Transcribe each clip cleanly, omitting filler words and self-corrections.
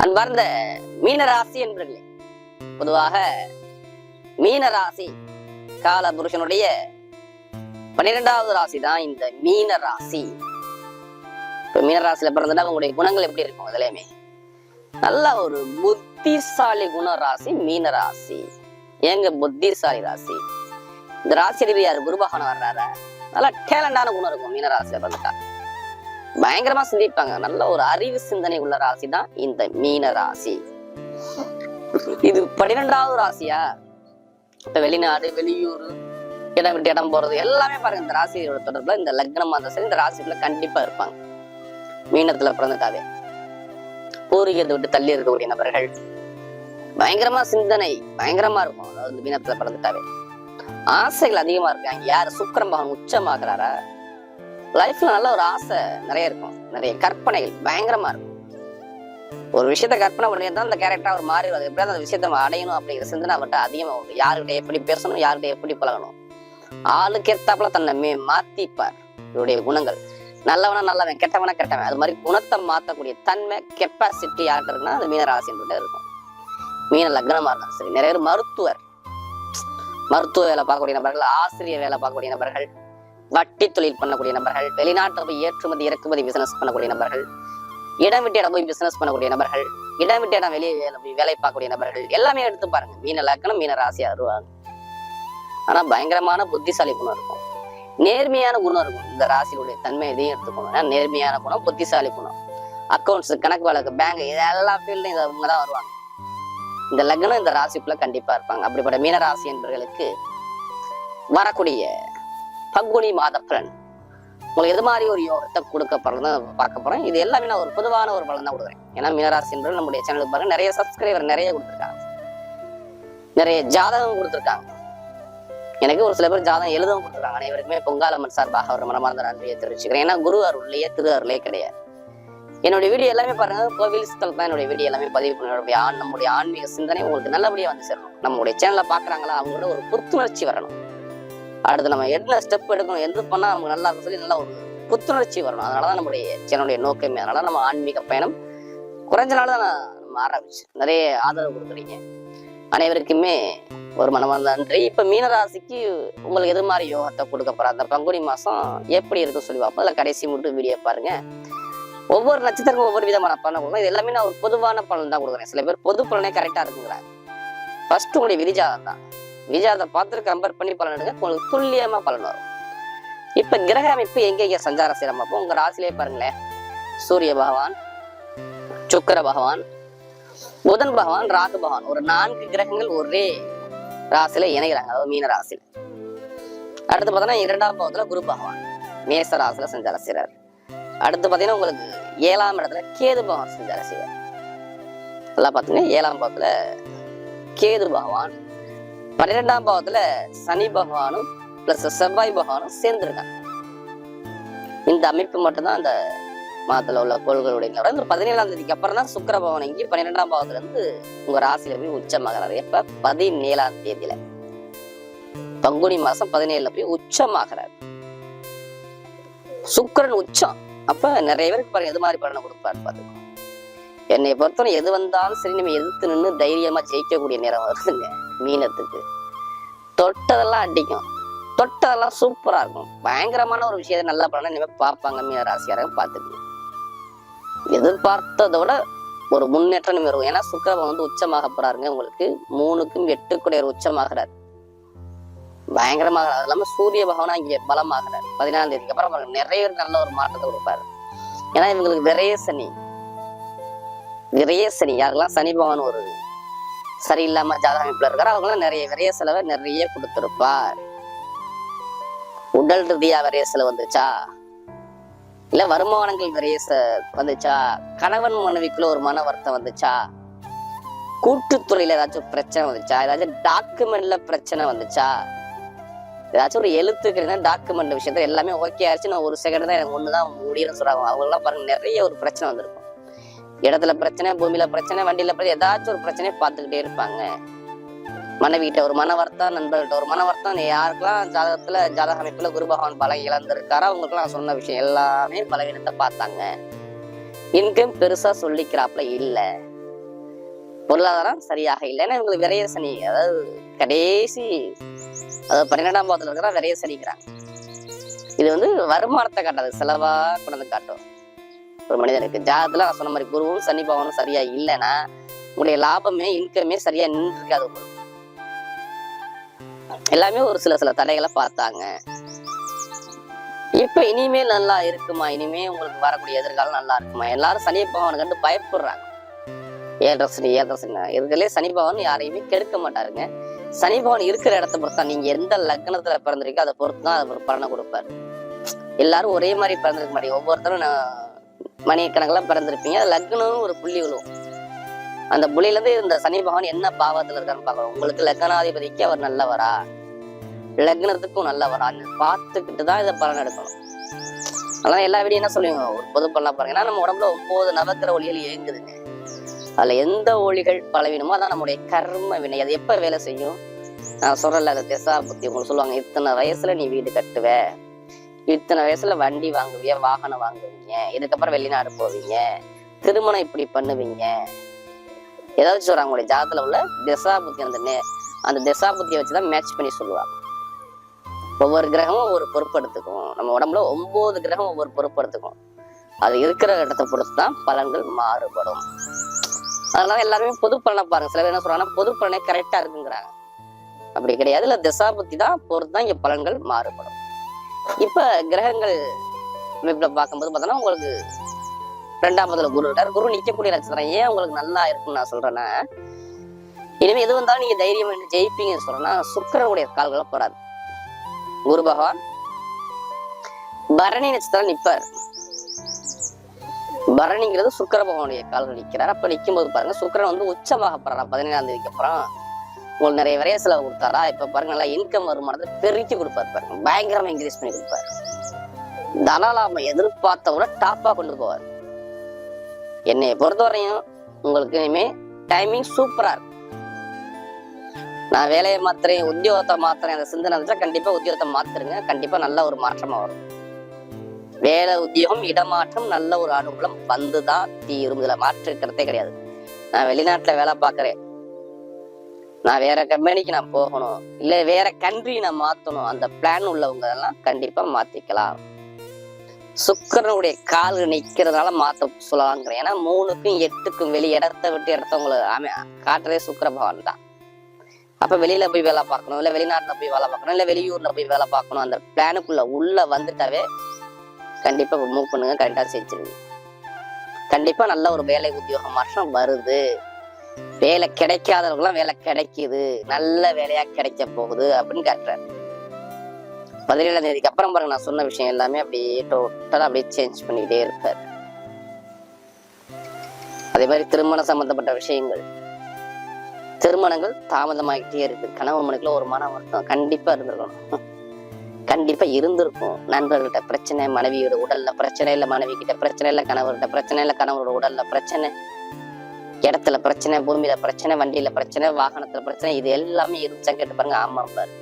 அன்பார்ந்த மீனராசி என்பர்களே, பொதுவாக மீனராசி கால புருஷனுடைய 12வது ராசி தான் இந்த மீனராசி. இப்ப மீனராசியில பிறந்தா உங்களுடைய குணங்கள் எப்படி இருக்கும்? அதுலயுமே நல்ல ஒரு புத்திசாலி குண ராசி மீனராசி. ஏங்க புத்திசாலி ராசி? இந்த ராசி அதிபதி யாரு? குரு பகவான் வர்றாரா? நல்லா டேலண்டான குணம் இருக்கும் மீனராசியில பிறந்துட்டா. பயங்கரமா சிந்திப்பாங்க. நல்ல ஒரு அறிவு சிந்தனை உள்ள ராசி தான் இந்த மீன ராசி. இது 12வது ராசியா? இப்ப வெளிநாடு, வெளியூர், இடம் விட்டு இடம் போறது எல்லாமே பாருங்க இந்த ராசியோட தொடர்புல, இந்த லக்னமா இருந்தா சரி இந்த ராசிக்குள்ள கண்டிப்பா இருப்பாங்க. மீனத்துல பிறந்துட்டாவே பூர்வீகத்தை விட்டு தள்ளி இருக்கக்கூடிய நபர்கள், பயங்கரமா சிந்தனை பயங்கரமா இருக்கும். அதாவது மீனத்துல பிறந்துட்டாவே ஆசைகள் அதிகமா இருக்காங்க. யாரு? சுக்கிரன் பகவான் உச்சமாகிறாரா? லைஃப்ல நல்ல ஒரு ஆசை நிறைய இருக்கும், நிறைய கற்பனைகள் பயங்கரமா இருக்கும். ஒரு விஷயத்த கற்பனை பண்ணி தான் அந்த கேரக்டரா அவர் மாறிடுவார். எப்படியாவது அந்த விஷயத்த அடையணும் அப்படிங்கிற சிந்தனை அவர்கிட்ட அதிகமா உண்டு. யாருக்கிட்ட எப்படி பேசணும், யாருக்கிட்ட எப்படி பழகணும், ஆளுக்கு ஏத்தாப்புல தன்னை மாத்திப்பார். இவருடைய குணங்கள் நல்லவனா நல்லவன், கெட்டவனா கெட்டவன், அது மாதிரி குணத்தை மாத்தக்கூடிய தன்மை கெப்பாசிட்டி யார்கிட்ட இருக்குன்னா அது மீனராசின்ட்டு இருக்கும். மீன லக்னமா இருந்தாலும் சரி. நிறைய பேர் மருத்துவ வேலை பார்க்கக்கூடிய நபர்கள், ஆசிரியர் வேலை பார்க்கக்கூடிய நபர்கள், வட்டி தொழில் பண்ணக்கூடிய நபர்கள், வெளிநாட்டுல போய் ஏற்றுமதி இறக்குமதி பிசினஸ் பண்ணக்கூடிய நபர்கள், இடம் விட்டு இடம் போய் பிசினஸ் பண்ணக்கூடிய நபர்கள், இடம் விட்டு இடம் வெளியே வேலை பார்க்கக்கூடிய நபர்கள் எல்லாமே எடுத்து பாருங்க. மீன லக்னம் மீன ராசியா வருவாங்க. ஆனா பயங்கரமான புத்திசாலி குணம் இருக்கும், நேர்மையான குணம் இருக்கும். இந்த ராசியுடைய தன்மை இதையும் எடுத்துக்கணும். நேர்மையான குணம், புத்திசாலி குணம், அக்கௌண்ட்ஸ், கணக்கு வழக்கு, பேங்க், இது எல்லா ஃபீல்டும் இவங்க தான் வருவாங்க. இந்த லக்னம் இந்த ராசிக்குள்ள கண்டிப்பா இருப்பாங்க. அப்படிப்பட்ட மீன ராசி என்பவர்களுக்கு வரக்கூடிய பங்குனி மாத பலன் உங்களுக்கு எது மாதிரி ஒரு யோகத்தை கொடுக்க போறதுன்னு பார்க்க போறேன். இது எல்லாமே நான் ஒரு பொதுவான ஒரு பலன் தான் கொடுக்குறேன். ஏன்னா மீனராசி என்பது நம்முடைய சேனலுக்கு பாருங்க நிறைய சப்ஸ்கிரைபர் நிறைய கொடுத்துருக்காங்க, நிறைய ஜாதகம் கொடுத்துருக்காங்க. எனக்கு ஒரு சில பேர் ஜாதகம் எழுதவும் கொடுத்துருக்காங்க. அனைவருக்குமே பொங்காலம்மன் சார்பாக ஒரு மனமார்ந்த நன்றியை தெரிவிச்சுக்கிறேன். ஏன்னா குரு அருள்லையே திரு அருளே கிடையாது. என்னுடைய வீடியோ எல்லாமே பாருங்க கோவில் ஸ்தல் தான் என்னுடைய வீடியோ எல்லாமே பதிவு பண்ண. நம்முடைய ஆன்மீக சிந்தனை உங்களுக்கு நல்லபடியா வந்து சேரணும். நம்மளுடைய சேனலை பாக்குறாங்களா அவங்களோட ஒரு புத்துணர்ச்சி வரணும். அடுத்து நம்ம என்ன ஸ்டெப் எடுக்கணும், எது பண்ணா நமக்கு நல்லா இருக்கும் சொல்லி நல்லா ஒரு புத்துணர்ச்சி வரணும். அதனாலதான் நம்முடைய சேனலுடைய நோக்கமே. அதனால நம்ம ஆன்மீக பயணம் குறைஞ்ச நாள் தான் நம்ம ஆரம்பிச்சு நிறைய ஆதரவு கொடுக்குறீங்க. அனைவருக்குமே ஒரு மனமார்ந்த நன்றி. இப்ப மீனராசிக்கு உங்களுக்கு எது மாதிரி யோகத்தை கொடுக்க போற அந்த பங்குனி மாசம் எப்படி இருக்குன்னு சொல்லி பார்ப்போம். அதில் கடைசி மட்டும் வீடியோ பாருங்க. ஒவ்வொரு நட்சத்திரக்கும் ஒவ்வொரு விதமான பலனை கொடுக்கும். இது எல்லாமே நான் ஒரு பொதுவான பலன் தான் கொடுக்குறேன். சில பேர் பொது பலனே கரெக்டா இருக்குங்கிறாங்க. ஃபர்ஸ்ட் உங்களுடைய விதிஜாதம் தான். விஜயாதத்தை பார்த்துட்டு கம்பேர் பண்ணி பலன் எடுங்க, உங்களுக்கு துல்லியமா பலன் வரும். இப்ப கிரக அமைப்பு எங்க சஞ்சாரம் செய்யறோம் அப்போ உங்க ராசிலே பாருங்களேன். சூரிய பகவான், சுக்கிர பகவான், புதன் பகவான், ராகு பகவான், ஒரு 4 கிரகங்கள் ஒரே ராசியில இணைகிறாங்க. அதாவது மீன ராசியில. அடுத்து பார்த்தீங்கன்னா 2ஆம் பாவத்துல குரு பகவான் மேச ராசியில சஞ்சாரம் செய்யறாரு. அடுத்து பாத்தீங்கன்னா உங்களுக்கு 7ஆம் இடத்துல கேது பகவான் சஞ்சாரம் செய்வார். எல்லாம் பாத்தீங்கன்னா 7ஆம் பாவத்துல கேது பகவான், 12ஆம் பாவத்துல சனி பகவானும் பிளஸ் செவ்வாய் பகவானும் சேர்ந்திருக்காங்க. இந்த அமைப்பு மட்டும்தான் அந்த மாதத்துல உள்ள கோள்களுடைய. 17ஆம் தேதிக்கு அப்புறம் தான் சுக்கிர பகவான் இங்கே 12ஆம் பாவத்துல இருந்து உங்க ராசியில போய் உச்சமாகிறாரு. எப்ப? 17ஆம் தேதியில, பங்குனி மாசம் 17ல போய் உச்சமாகிறாரு சுக்கிரன் உச்சம். அப்ப நிறைய பேருக்கு பாருங்க எது மாதிரி பலனை கொடுப்பாரு பாத்துக்கோ. என்னை பொறுத்தவரை எது வந்தாலும் சரி நம்ம எதிர்த்து நின்று தைரியமா ஜெயிக்கக்கூடிய நேரம் வருதுங்க மீனத்துக்கு. தொட்டதெல்லாம் அடிக்கும், தொட்டதெல்லாம் சூப்பரா இருக்கும். பயங்கரமான ஒரு விஷயத்த நல்ல பலனை இனிமே பார்ப்பாங்க மீன ராசியாரங்க. பார்த்துக்கணும், எதிர்பார்த்ததை விட ஒரு முன்னேற்றம் இருக்கும். ஏன்னா சுக்கிரன் வந்து உச்சமாக போறாருங்க. உங்களுக்கு 3க்கும் 8 உச்சமாகிறார், பயங்கரமாக. அது இல்லாம சூரிய பகவானா இங்க பலமாகிறார். 14ஆம் தேதிக்கு அப்புறம் நிறைய நல்ல ஒரு மாற்றத்தை கொடுப்பாரு. ஏன்னா இவங்களுக்கு விரைய சனி யாருக்கெல்லாம் சனி பகவான் ஒரு சரியில்லாம ஜாதக அமைப்புல இருக்காரு அவங்களாம் நிறைய விரைய செலவை நிறைய கொடுத்திருப்பார். உடல் ரீதியா விரைய செலவு வந்துச்சா, இல்ல வருமானங்கள் விரைய வந்துச்சா, கணவன் மனைவிக்குள்ள ஒரு மன வருத்தம் வந்துச்சா, கூட்டுத்துறையில ஏதாச்சும் பிரச்சனை வந்துச்சா, ஏதாச்சும் டாக்குமெண்ட்ல பிரச்சனை வந்துச்சா, ஏதாச்சும் ஒரு எழுத்துக்கு டாக்குமெண்ட் விஷயத்துல எல்லாமே ஓகே ஆயிடுச்சு, நான் ஒரு செகண்ட் தான் எனக்கு ஒண்ணுதான் முடியும்னு சொல்றாங்க. அவங்க எல்லாம் பாருங்க நிறைய ஒரு பிரச்சனை வந்திருக்கும். இடத்துல பிரச்சனை, பூமியில பிரச்சனை, வண்டியில பிரச்சனை, ஏதாச்சும் ஒரு பிரச்சனையை பார்த்துக்கிட்டே இருப்பாங்க. மனைவிகிட்ட ஒரு மன வருத்தம், நண்பர்கிட்ட ஒரு மன வருத்தம். யாருக்கெல்லாம் ஜாதக அமைப்புல குரு பகவான் பலம் இழந்திருக்காரோ அவங்களுக்குலாம் சொன்ன விஷயம் எல்லாமே பலவீனத்தை பார்த்தாங்க. இன்கம் பெருசா சொல்லிக்கிறாப்புல இல்ல. பொருளாதாரம் சரியாக இல்லைன்னா இவங்களுக்கு விரைய சனி, அதாவது கடைசி, அதாவது 12ஆம் பாவத்துல இருக்கிற விரைய சனிக்கிறாங்க. இது வந்து வருமானத்தை காட்டாது, செலவா கொண்டு காட்டும். ஒரு மனிதனுக்கு ஜாதத்துல நான் சொன்ன மாதிரி குருவும் சனி பகவானும் சரியா இல்லைன்னா உங்களுடைய லாபமே இன்கமே சரியா நின்று இருக்காது. எல்லாமே ஒரு சில தடைகளை பார்த்தாங்க. இப்ப இனிமேல் நல்லா இருக்குமா, இனிமே உங்களுக்கு வரக்கூடிய எதிர்காலம் நல்லா இருக்குமா, எல்லாரும் சனி பகவானை கண்டு பயப்படுறாங்க. 7.5 சனி இருக்கிறதுலே சனி பகவான் யாரையுமே கெடுக்க மாட்டாருங்க. சனி பகவான் இருக்கிற இடத்த பொறுத்தா, நீங்க எந்த லக்னத்துல பிறந்திருக்கோ அதை பொறுத்துதான் அதை பலனை கொடுப்பாரு. எல்லாரும் ஒரே மாதிரி பிறந்திருக்க மாட்டீங்க, ஒவ்வொருத்தரும் மணிக்கணக்கெல்லாம் பிறந்திருப்பீங்க. அது லக்னம் ஒரு புள்ளி விழுவும். அந்த புள்ளியில இருந்து இந்த சனி பகவான் என்ன பாவத்துல இருக்கான்னு பாக்கலாம். உங்களுக்கு லக்னாதிபதிக்கு அவர் நல்லவரா, லக்னத்துக்கும் நல்லவரான்னு பார்த்துக்கிட்டுதான் இதை பலன் எடுக்கணும். அதனால எல்லா வீடியும் என்ன சொல்லுவீங்க, ஒரு பொது பலனா பாருங்க. ஏன்னா நம்ம உடம்புல 9 நவக்கிர ஒளிகள் இயங்குதுங்க. அதுல எந்த ஒளிகள் பலவீனமோ அதான் நம்முடைய கர்ம வினை. அது எப்ப வேலை செய்யும், நான் சொல்றல, அந்த திசா புத்தி. உங்களுக்கு சொல்லுவாங்க, இத்தனை வயசுல நீ வீடு கட்டுவ, இத்தனை வயசுல வண்டி வாங்குவீங்க, வாகனம் வாங்குவீங்க, இதுக்கப்புறம் வெளிநாடு போவீங்க, திருமணம் இப்படி பண்ணுவீங்க, ஏதாச்சும் சொல்றாங்க. உங்களுடைய ஜாதத்துல உள்ள திசா புத்தி, அந்த திசா புத்தியை வச்சுதான் மேட்ச் பண்ணி சொல்லுவாங்க. ஒவ்வொரு கிரகமும் ஒவ்வொரு பொறுப்படுத்துக்கும். நம்ம உடம்புல 9 கிரகம் ஒவ்வொரு பொறுப்படுத்துக்கும். அது இருக்கிற இடத்தை பொறுத்துதான் பலன்கள் மாறுபடும். அதனால எல்லாருமே பொது பலனை பாருங்க. சில பேர் என்ன சொல்றாங்கன்னா பொது பலனே கரெக்டா இருக்குங்கிறாங்க. அப்படி கிடையாது. இல்ல திசா புத்தி தான் பொறுத்துதான் இங்க பலன்கள் மாறுபடும். இப்ப கிரகங்கள் அமைப்புல பார்க்கும்போது பார்த்தோன்னா உங்களுக்கு 2ஆம் இடத்துல குரு இருக்காரு. குரு நிக்கக்கூடிய நட்சத்திரம். ஏன் உங்களுக்கு நல்லா இருக்குன்னு நான் சொல்றேன்னா, இனிமே எது வந்தாலும் நீங்க தைரியம் ஜெயிப்பீங்கன்னு சொல்றேன்னா, சுக்கிரனுடைய கால்களை போறாது. குரு பகவான் பரணி நட்சத்திரம் நிப்பார். பரணிங்கிறது சுக்கிர பகவானுடைய கால்கள் நிற்கிறார். அப்ப நிற்கும் போது பாருங்க, சுக்கிரன் வந்து உச்சமாக போறாரா 17ஆம் தேதிக்கு அப்புறம். உங்களுக்கு நிறைய விரைய செலவு கொடுத்தாரா, இப்ப பாருங்க நல்லா இன்கம் வருமானத்தை பெருக்கி கொடுப்பாரு. பாருங்க பயங்கரமா இன்க்ரீஸ் பண்ணி கொடுப்பாரு. தனலாம எதிர்பார்த்த விட டாப்பா கொண்டு போவார். என்னைய பொறுத்தவரையும் உங்களுக்கு இனிமே டைமிங் சூப்பரா இருக்கும். நான் வேலையை மாத்துறேன், உத்தியோகத்தை மாத்துறேன், அந்த சிந்தனை இருந்துச்சா கண்டிப்பா உத்தியோகத்தை மாத்துருங்க. கண்டிப்பா நல்ல ஒரு மாற்றமா வரும். வேலை, உத்தியோகம், இடமாற்றம், நல்ல ஒரு அனுகூலம் வந்துதான் தீரும். இதுல மாற்று இருக்கிறதே கிடையாது. நான் வெளிநாட்டுல வேலை பார்க்கறேன், நான் வேற கம்பெனிக்கு நான் போகணும், இல்ல வேற கண்ட்ரி நான் மாத்தணும், அந்த பிளான் உள்ளவங்க எல்லாம் கண்டிப்பா மாத்திக்கலாம். சுக்கிரனுடைய கால் நிக்கிறதுனால மாத்த சொல்லலாங்கிறேன். ஏன்னா 3க்கும் 8க்கும் வெளி இடத்தை விட்டு இடத்தவங்களை காட்டுறதே சுக்கிர பகவான் தான். அப்ப வெளியில போய் வேலை பார்க்கணும், இல்ல வெளிநாட்டுல போய் வேலை பார்க்கணும், இல்ல வெளியூர்ல போய் வேலை பார்க்கணும், அந்த பிளானுக்குள்ள உள்ள வந்துட்டாவே கண்டிப்பா மூவ் பண்ணுங்க, கரெக்டா செஞ்சிருங்க. கண்டிப்பா நல்ல ஒரு வேலை, உத்தியோக மாற்றம் வருது. வேலை கிடைக்காதவங்களும் வேலை கிடைக்குது, நல்ல வேலையா கிடைக்க போகுது அப்படின்னு காட்டுறாரு. 17ஆம் தேதிக்கு அப்புறம் பாருங்க, நான் சொன்ன விஷயம் எல்லாமே அப்படியே டோட்டலா அப்படியே சேஞ்ச் பண்ணிக்கிட்டே இருப்பாரு. அதே மாதிரி திருமணம் சம்பந்தப்பட்ட விஷயங்கள், திருமணங்கள் தாமதமாகிட்டே இருக்கு. கணவன் மனைவிக்குள்ள ஒரு மன வருத்தம் கண்டிப்பா இருந்திருக்கணும், கண்டிப்பா இருந்திருக்கும். நண்பர்கள்ட்ட பிரச்சனை, மனைவியோட உடல்ல பிரச்சனை, இல்ல மனைவி கிட்ட பிரச்சனை, இல்ல கணவர்கிட்ட பிரச்சனை, இல்ல கணவரோட உடல்ல பிரச்சனை, இடத்துல பிரச்சனை, பூமியில பிரச்சனை, வண்டியில பிரச்சனை, வாகனத்துல பிரச்சனை, இது எல்லாமே இருந்துச்சா கேட்டு பாருங்க. ஆமா பாரு,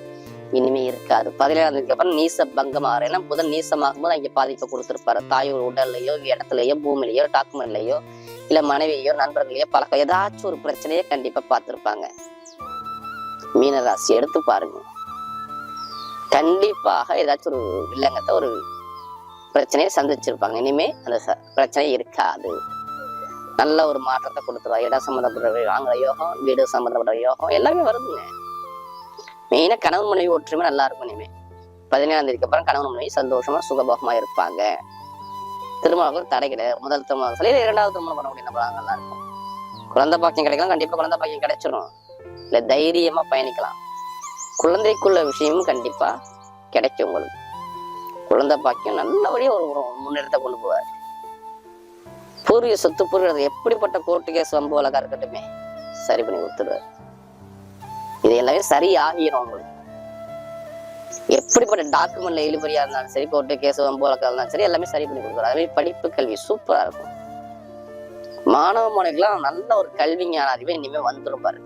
இனிமே இருக்காது. 17ஆம் தேதிக்கு அப்புறம் நீச பங்கம் ஆறு. ஏன்னா புதன் நீசமாகும் போது அங்க பாதிப்பை கொடுத்திருப்பாரு. தாயோட உடல்லையோ, இடத்துலயோ, பூமியிலையோ, டாக்குமெண்ட்லயோ, இல்ல மனைவியோ, நண்பர்களையோ, பழக்கம் ஏதாச்சும் ஒரு பிரச்சனையை கண்டிப்பா பார்த்திருப்பாங்க. மீனராசி எடுத்து பாருங்க, கண்டிப்பாக ஏதாச்சும் ஒரு வில்லங்கத்தை, ஒரு பிரச்சனையை சந்திச்சிருப்பாங்க. இனிமே அந்த பிரச்சனை இருக்காது. நல்ல ஒரு மாற்றத்தை கொடுத்துருவாங்க. இடம் சம்மந்தப்பட்ட வாங்குற யோகம், வீடு சம்மந்தப்பட்ட யோகம் எல்லாமே வருதுங்க. மெயினா கணவன் மனைவி ஒற்றுமை நல்லா இருக்கும். இனிமே 17ஆம் தேதிக்கு அப்புறம் கணவன் மனைவி சந்தோஷமா சுகபோகமா இருப்பாங்க. திருமணம் தடை கிடையாது. முதல் திருமணம் சொல்லி 2வது திருமணம் பண்ணக்கூடிய நபராக நல்லா இருக்கும். குழந்தை பாக்கியம் கிடைக்கலாம், கண்டிப்பா குழந்தை பாக்கியம் கிடைச்சிடும். இல்ல தைரியமா பயணிக்கலாம். குழந்தைக்குள்ள விஷயமும் கண்டிப்பா கிடைக்கும். உங்களுக்கு குழந்தை பாக்கியம் நல்லபடியா ஒரு முன்னேற்றத்தை கொண்டு போவார். பூர்வீக சொத்து, பூர்வீக எப்படிப்பட்ட கோர்ட்டு கேஸ் வம்பு வழக்கா இருக்கட்டுமே சரி பண்ணி கொடுத்துருவார். இது எல்லாமே சரி ஆகிரும். உங்களுக்கு எப்படிப்பட்ட டாக்குமெண்ட்ல இழுபறியா இருந்தாலும் சரி, கோர்ட்டு கேஸ் வம்பு வழக்கா இருந்தாலும் சரி, எல்லாமே சரி பண்ணி கொடுக்குறாரு. அதே மாதிரி படிப்பு, கல்வி சூப்பரா இருக்கும். மாணவ மாணவிகளாம் நல்ல ஒரு கல்வி ஞான அறிவே இனிமே வந்துடும் பாரு.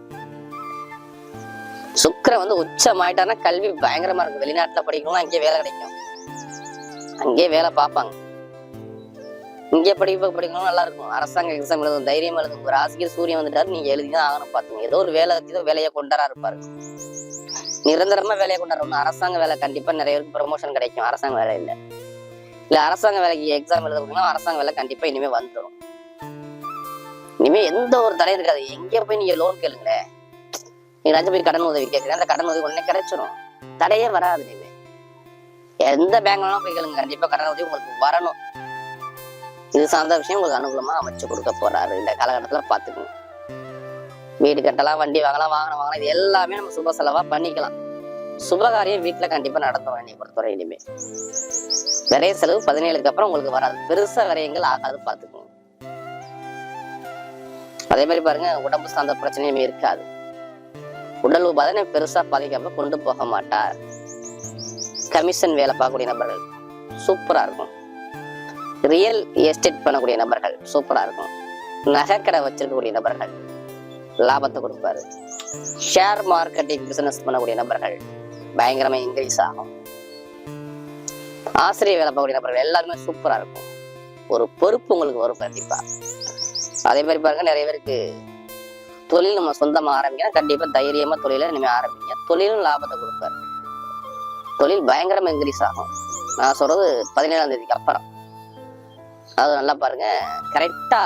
சுக்கிரன் வந்து உச்சமாயிட்டானா கல்வி பயங்கரமா இருக்கும். வெளிநாட்டுல படிக்கணும், அங்கேயே வேலை கிடைக்கும், அங்கேயே வேலை பார்ப்பாங்க. இங்கே படிக்கணும் நல்லா இருக்கும். அரசாங்க எக்ஸாம் எழுதும் தைரியம் எழுதும். ஒரு ஆசிரியர் சூரியன் வந்துட்டாரு, நீங்க எழுதிதான் ஆகணும். பாத்துங்க, ஏதோ ஒரு வேலையை கொண்டாரா இருப்பாரு. நிரந்தரமா வேலையை கொண்டாடுறோம். அரசாங்க வேலை கண்டிப்பா நிறைய பேருக்கு ப்ரமோஷன் கிடைக்கும். அரசாங்க வேலை இல்ல அரசாங்க வேலைக்கு எக்ஸாம் எழுதுறதுனா அரசாங்க வேலை கண்டிப்பா இனிமே வந்துடும். இனிமே எந்த ஒரு தடையும் இருக்காது. எங்க போய் நீங்க லோன் கேளுங்களேன், நீங்க லஞ்சம் போய் கடன் உதவி கேட்குறேன், அந்த கடன் உதவி உடனே கிடைச்சிடும். தடையே வராது. இனிமே எந்த பேங்க்லாம் போய் கேளுங்க, கண்டிப்பா கடன் உதவி உங்களுக்கு வரணும். இது சார்ந்த விஷயம் உங்களுக்கு அனுகூலமா அமைச்சு கொடுக்க போறாரு இந்த காலகட்டத்துல. பாத்துக்கணும், வீடு கட்டலாம், வண்டி வாங்கலாம், வாகனம் இது எல்லாமே நம்ம சுப செலவா பண்ணிக்கலாம். சுபகாரியம் வீட்டுல கண்டிப்பா நடத்தும். என்னை பொறுத்தவரை இனிமே விரைய செலவு 17க்கு அப்புறம் உங்களுக்கு வராது. பெருசா விரயங்கள் ஆகாது. பாத்துக்கணும். அதே மாதிரி பாருங்க, உடம்பு சார்ந்த பிரச்சனையுமே இருக்காது. உடல் உபாதனை பெருசா பாதிக்காம கொண்டு போக மாட்டார். கமிஷன் வேலை பார்க்கக்கூடிய நபர்கள் சூப்பரா இருக்கும். ரியல் எஸ்டேட் பண்ணக்கூடிய நபர்கள் சூப்பரா இருக்கும். நகைக்கடை வச்சிருக்கக்கூடிய நபர்கள் லாபத்தை கொடுப்பாரு. ஷேர் மார்க்கெட்டிங் பிசினஸ் பண்ணக்கூடிய நபர்கள் பயங்கரமா இன்க்ரீஸ் ஆகும். ஆசிரியர் வேலை பார்க்கக்கூடிய நபர்கள் எல்லாருமே சூப்பரா இருக்கும். ஒரு பொறுப்பு உங்களுக்கு வரும் கண்டிப்பா. அதே மாதிரி பாருங்க, நிறைய பேருக்கு தொழில் நம்ம சொந்தமா ஆரம்பிக்கணும். கண்டிப்பா தைரியமா தொழில இனிமே ஆரம்பிங்க. தொழிலும் லாபத்தை கொடுப்பாரு. தொழில் பயங்கரமா இன்க்ரீஸ் ஆகும். நான் சொல்றது 17ஆம் தேதிக்கு அப்புறம். அது நல்லா பாருங்க, கரெக்டா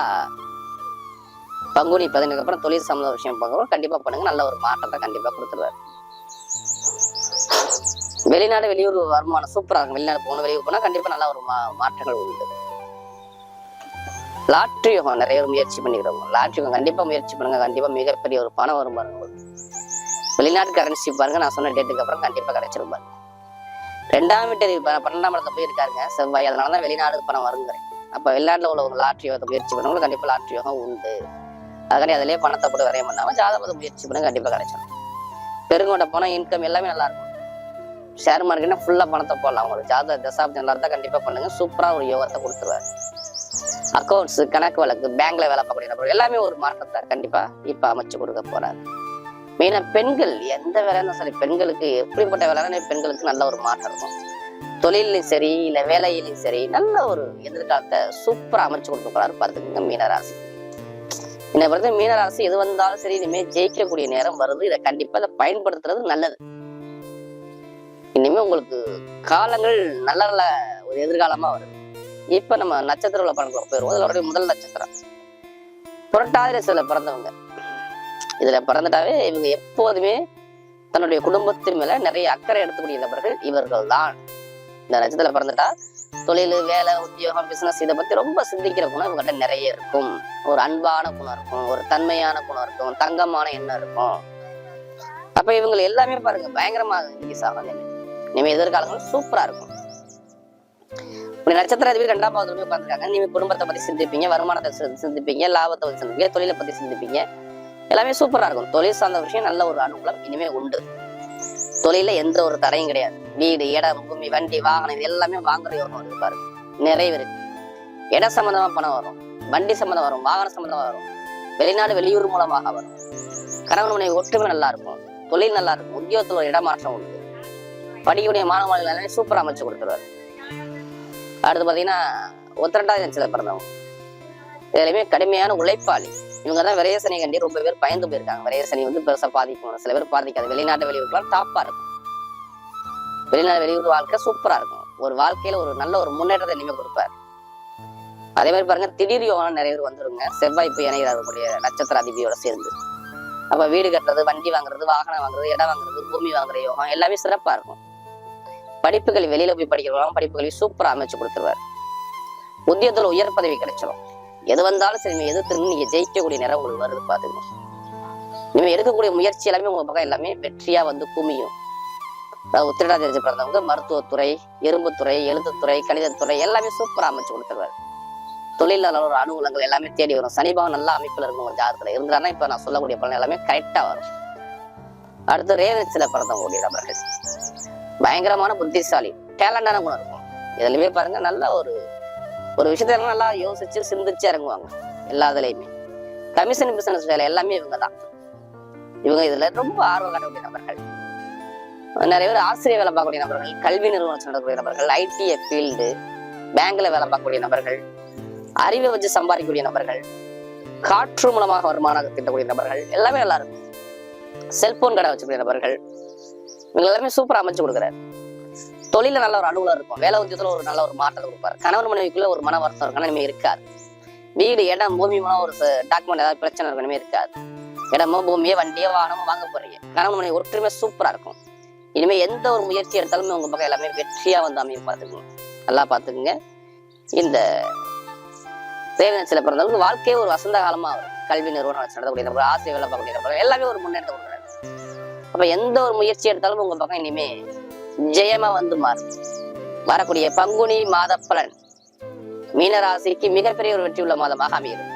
பங்குனி 15க்கு அப்புறம் தொழில் சம்பந்த விஷயம் பார்க்குறோம். கண்டிப்பா பண்ணுங்க, நல்ல ஒரு மாற்றத்தை கண்டிப்பா கொடுத்துருவாரு. வெளிநாடு வெளியூர் வருமானம் சூப்பரா இருக்கும். வெளிநாடு போன வெளியூர் போனா கண்டிப்பா நல்ல ஒரு மாற்றங்கள் உண்டு. லாட்ரி யோகம் நிறைய முயற்சி பண்ணிக்கிறவங்க லாட்ரி யோகம் கண்டிப்பா முயற்சி பண்ணுங்க. கண்டிப்பா மிகப்பெரிய ஒரு பணம் வரும் பாருங்க உங்களுக்கு. வெளிநாட்டு கரன்சி பாருங்க, நான் சொன்ன டேட்டுக்கு அப்புறம் கண்டிப்பா கிடைச்சிரும் பாருங்க. 2ஆம் வீட்டு 12ஆம் இடத்துல போய் இருக்காருங்க செவ்வாய். அதனாலதான் வெளிநாடு பணம் வருங்கிறேன். அப்ப வெளிநாட்டுல உள்ள ஒரு லாட்ரி யோகத்தை முயற்சி பண்ணவங்களுக்கு கண்டிப்பா லாட்ரி யோகம் உண்டு. அதுக்காண்டி அதிலேயே பணத்தை போட்டு வரைய பண்ணாம ஜாதகத்தை முயற்சி பண்ண கண்டிப்பா கிடைச்சிடும். பெருங்கோட்டை போனா இன்கம் எல்லாமே நல்லா இருக்கும். ஷேர் மார்க்கெட்னா ஃபுல்லா பணத்தை போடலாம். ஒரு ஜாதக தசாப்தி நல்லா இருந்தா கண்டிப்பா பண்ணுங்க. சூப்பரா ஒரு யோகத்தை கொடுத்துருவாரு. அக்கௌண்ட்ஸ், கணக்கு வழக்கு, பேங்க்ல வேலை பார்க்கக்கூடிய நபர்கள் எல்லாமே ஒரு மாற்றத்தை கண்டிப்பா இப்ப அமைச்சு கொடுக்க போறாரு. மெயினா பெண்கள் எந்த வேலைன்னு சரி, பெண்களுக்கு எப்படிப்பட்ட வேலைன்னா பெண்களுக்கு நல்ல ஒரு மாற்றம் இருக்கும். தொழிலும் சரி இல்ல வேலையிலும் சரி நல்ல ஒரு எதிர்காலத்தை சூப்பரா அமைச்சு கொடுக்க போறாரு. பார்த்துக்கோங்க மீனராசி. என்னை பொறுத்த மீனராசி எது வந்தாலும் சரி இனிமே ஜெயிக்கக்கூடிய நேரம் வருது. இதை கண்டிப்பா இதை பயன்படுத்துறது நல்லது. இனிமே உங்களுக்கு காலங்கள் நல்ல நல்ல ஒரு எதிர்காலமா வருது. இப்ப நம்ம நட்சத்திர பலன்களை போயிருவோம். அதோடைய முதல் நட்சத்திரம் புரட்டாதி ராசியில பிறந்தவங்க. இதுல பிறந்துட்டாவே இவங்க எப்போதுமே தன்னுடைய குடும்பத்தின் மேல நிறைய அக்கறை எடுத்துக்கூடிய நபர்கள் இவர்கள் தான். இந்த நட்சத்திரத்துல பிறந்துட்டா தொழில், வேலை, உத்தியோகம், பிசினஸ் இதை பத்தி ரொம்ப சிந்திக்கிற குணம் இவங்ககிட்ட நிறைய இருக்கும். ஒரு அன்பான குணம் இருக்கும், ஒரு தன்மையான குணம் இருக்கும், தங்கமான எண்ணம் இருக்கும். அப்ப இவங்க எல்லாமே பாருங்க பயங்கரமாக இன்க்ரீஸ் ஆகும். இனிமே எதிர்காலங்கள் சூப்பரா இருக்கும். நட்சத்திர அதிபதி 2ஆம் பாவத்துல உட்காந்துருக்காங்க. நீங்க குடும்பத்தை பத்தி சிந்திப்பீங்க, வருமானத்தை சிந்திப்பீங்க, லாபத்தை பத்தி சிந்திப்பீங்க, தொழிலை பத்தி சிந்திப்பீங்க. எல்லாமே சூப்பரா இருக்கும். தொழில் சார்ந்த விஷயம் நல்ல ஒரு அனுகூலம் இனிமே உண்டு. தொழில எந்த ஒரு தடையும் கிடையாது. வீடு, இடம், பூமி, வண்டி, வாகனம் இது எல்லாமே வாங்குற யோகம் வருது பாருங்க. நிறைய இருக்கு. இட சம்பந்தமா பணம் வரும், வண்டி சம்பந்தம் வரும், வாகன சம்பந்தமா வரும், வெளிநாடு வெளியூர் மூலமாக வரும். கணவன் மனைவி ஒற்றுமை நல்லா இருக்கும், தொழில் நல்லா இருக்கும், உத்தியோகத்துல ஒரு இடமாற்றம் உண்டு. படிக்கக்கூடிய மாணவர்கள் எல்லாமே சூப்பரா அமைச்சு கொடுத்துருவாரு. அடுத்து பாத்தீங்கன்னா உத்திரட்டாதி நட்சத்திரத்துல பிறந்தவங்க இதுலயுமே கடுமையான உழைப்பாளி. இவங்கதான் விரைய சனி கண்டி ரொம்ப பேர் பயந்து போயிருக்காங்க. விரைய சனி பெருசா பாதிக்கும், சில பேர் பாதிக்காது. வெளிநாட்டு வெளியூருக்குலாம் டாப்பா இருக்கும். வெளிநாடு வெளியூர் வாழ்க்கை சூப்பரா இருக்கும். ஒரு வாழ்க்கையில ஒரு நல்ல ஒரு முன்னேற்றத்தை இனிமே கொடுப்பாரு. அதே மாதிரி பாருங்க, திடீர் யோகம் நிறைய பேர் வந்துருங்க. செவ்வாய் போய் இணைகிறாருடைய நட்சத்திர அதிபதியோட சேர்ந்து. அப்ப வீடு கட்டுறது, வண்டி வாங்குறது, வாகனம் வாங்குறது, இடம் வாங்குறது, பூமி வாங்குற யோகம் எல்லாமே சிறப்பா இருக்கும். படிப்புகள் வெளியில போய் படிக்கிறவங்க படிப்புகளையும் சூப்பரா அமைச்சு கொடுத்துருவாரு. உத்தியோகத்துல உயர் பதவி கிடைச்சிடும். எது வந்தாலும் சரி எதிர்த்து நீங்க ஜெயிக்கக்கூடிய நேரம் உங்களுக்கு வருது. பாத்துக்கணும். நீங்க எடுக்கக்கூடிய முயற்சி எல்லாமே உங்க பக்கம் எல்லாமே வெற்றியா வந்து குமியும். உத்திரட்டாதி நட்சத்திரத்துல பிறந்தவங்க மருத்துவத்துறை, எறும்புத்துறை, எழுத்துத்துறை, கணிதத்துறை எல்லாமே சூப்பரா அமைச்சு கொடுத்துருவாரு. தொழிலாளர் ஒரு அனுகூலங்கள் எல்லாமே தேடி வரும். சனிபாவம் நல்ல அமைப்புல இருக்கும். உங்க ஜாதகத்துல இருந்தாருன்னா இப்ப நான் சொல்லக்கூடிய பலன் எல்லாமே கரெக்டா வரும். அடுத்து ரேவதியில பிறந்தவங்களுடைய நபர்கள் பயங்கரமான புத்திசாலி, டேலண்டான குணம் இருக்கும். இதுலயுமே பாருங்க நல்ல ஒரு விஷயத்த நல்லா யோசிச்சு சிந்திச்சு இறங்குவாங்க. எல்லாத்துலயுமே கமிஷன் பிசினஸ் வேலை எல்லாமே இவங்க தான். இவங்க இதுல ரொம்ப ஆர்வம் காட்டக்கூடிய நபர்கள். நிறைய பேர் ஆசிரியர் வேலை பார்க்கக்கூடிய நபர்கள், கல்வி நிறுவனத்தில் நடக்கக்கூடிய நபர்கள், ஐடி ஃபீல்டு, பேங்க்ல வேலை பார்க்கக்கூடிய நபர்கள், அறிவை வச்சு சம்பாதிக்கக்கூடிய நபர்கள், காற்று மூலமாக வருமானம் திட்டக்கூடிய நபர்கள் எல்லாமே நல்லா இருக்கும். செல்போன் கடை வச்சுக்கூடிய நபர்கள் இவங்க எல்லாமே சூப்பரா அமைச்சு கொடுக்குறாரு. தொழில நல்ல ஒரு அனுகூலம் இருக்கும். வேலை உத்தியத்துல ஒரு நல்ல ஒரு மாற்றத்தை கொடுப்பாரு. கணவன் மனைவிக்குள்ள ஒரு மன வருத்தம் இருக்கும், இனிமே இருக்காது. வீடு, இடம், பூமி மூலம் ஒரு டாக்குமெண்ட் ஏதாவது பிரச்சனை இருக்கும், இனிமே இருக்காது. இடமோ பூமியோ வண்டியோ வாகனமோ வாங்க போறீங்க, கணவன் மனைவி ஒற்றுமை சூப்பரா இருக்கும். இனிமே எந்த ஒரு முயற்சி எடுத்தாலுமே உங்க பக்கம் எல்லாமே வெற்றியா வந்து அமையும். பார்த்துக்குங்க, நல்லா பார்த்துக்குங்க. இந்த தேவநட்சத்திரத்துல பிறந்தவங்களுக்கு வாழ்க்கையே ஒரு வசந்த காலமா வரும். கல்வி நிறுவனம் வச்சு நடத்தக்கூடிய நபர்கள், ஆசிரியர் வேலை பார்க்கக்கூடிய நபர்கள் எல்லாமே ஒரு முன்னேற்றம் கொடுக்குறாரு. அப்ப எந்த ஒரு முயற்சி எடுத்தாலும் உங்க பக்கம் இனிமே ஜெயமா வந்து மாறும். வரக்கூடிய பங்குனி மாத பலன் மீனராசிக்கு மிகப்பெரிய ஒரு வெற்றி உள்ள மாதமாக அமைகிறது.